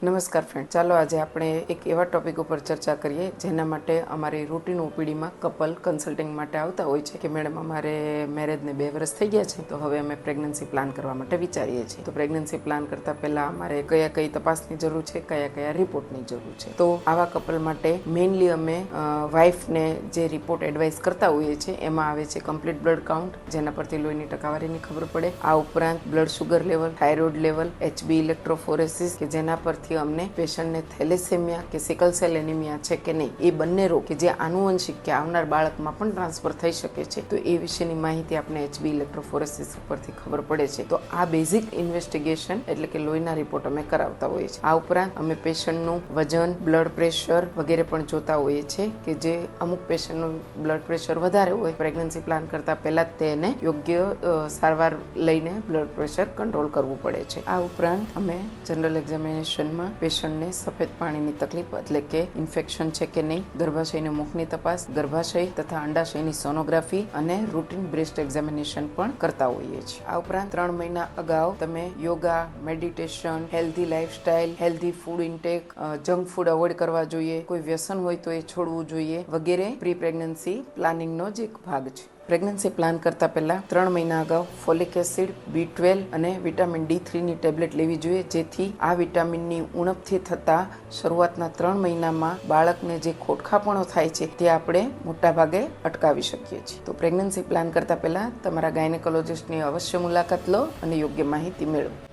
નમસ્કાર ફ્રેન્ડ, ચાલો આજે આપણે એક એવા ટોપિક ઉપર ચર્ચા કરીએ જેના માટે અમારી રૂટીન ઓપીડીમાં કપલ કન્સલ્ટિંગ માટે આવતા હોય છે કે મેડમ અમારે મેરેજને 2 વર્ષ થઈ ગયા છે, તો હવે અમે પ્રેગ્નન્સી પ્લાન કરવા માટે વિચારીએ છીએ. તો પ્રેગ્નન્સી પ્લાન કરતા પહેલા અમારે કઈ તપાસની જરૂર છે, કયા રિપોર્ટની જરૂર છે. તો આવા કપલ માટે મેઇનલી અમે વાઇફને જે રિપોર્ટ એડવાઇસ કરતા હોઈએ છીએ એમાં આવે છે કમ્પ્લીટ બ્લડ કાઉન્ટ, જેના પરથી લોહીની ટકાવારીની ખબર પડે. આ ઉપરાંત blood sugar level, thyroid level, HB electrophoresis કે જેના પરથી અમને પેશન્ટને થેલેસેમિયા કે સિકલ સેલ એનિમિયા છે કે નહીં, એ બંને રોગ કે જે આનુવંશિક કે આવનાર બાળકમાં પણ ટ્રાન્સફર થઈ શકે છે, તો એ વિશેની માહિતી આપણે HB ઇલેક્ટ્રોફોરેસિસ ઉપરથી ખબર પડે છે. તો આ બેઝિક ઇન્વેસ્ટિગેશન એટલે કે લોહીના રિપોર્ટ અમે કરાવતા હોઈએ છીએ. આ ઉપરાંત અમે પેશન્ટનું વજન, બ્લડ પ્રેશર વગેરે પણ જોતા હોઈએ છીએ કે જે અમુક પેશન્ટનું બ્લડ પ્રેશર વધારે હોય, પ્રેગ્નન્સી પ્લાન કરતા પહેલા જ તેને યોગ્ય સારવાર લઈને બ્લડ પ્રેશર કંટ્રોલ કરવું પડે છે. આ ઉપરાંત અમે જનરલ એક્ઝામિનેશનમાં પેશન્ટને સફેદ પાણીની તકલીફ એટલે કે ઇન્ફેક્શન છે કે નહીં, ગર્ભાશયની મુખની તપાસ, ગર્ભાશય તથા અંડાશયની સોનોગ્રાફી અને રૂટીન બ્રેસ્ટ એક્ઝામિનેશન પણ કરતા હોઈએ છીએ. આ ઉપરાંત 3 મહિના અગાઉ તમે yoga, meditation, healthy lifestyle, healthy food intake, junk food avoid કરવા જોઈએ, કોઈ વ્યસન હોય તો એ છોડવું જોઈએ વગેરે પ્રી પ્રેગ્નન્સી પ્લાનિંગનો જ એક ભાગ છે. પ્રેગ્નન્સી પ્લાન કરતા પહેલા 3 મહિના અગાઉ ફોલિક એસિડ, B12 અને વિટામિન D3ની ટેબ્લેટ લેવી જોઈએ, જેથી આ વિટામિનની ઉણપથી થતા શરૂઆતના 3 મહિનામાં બાળકને જે ખોટખાપણો થાય છે તે આપણે મોટા ભાગે અટકાવી શકીએ છીએ. તો પ્રેગ્નન્સી પ્લાન કરતા પહેલા તમારા ગાયનેકોલોજિસ્ટની અવશ્ય મુલાકાત લો અને યોગ્ય માહિતી મેળવો.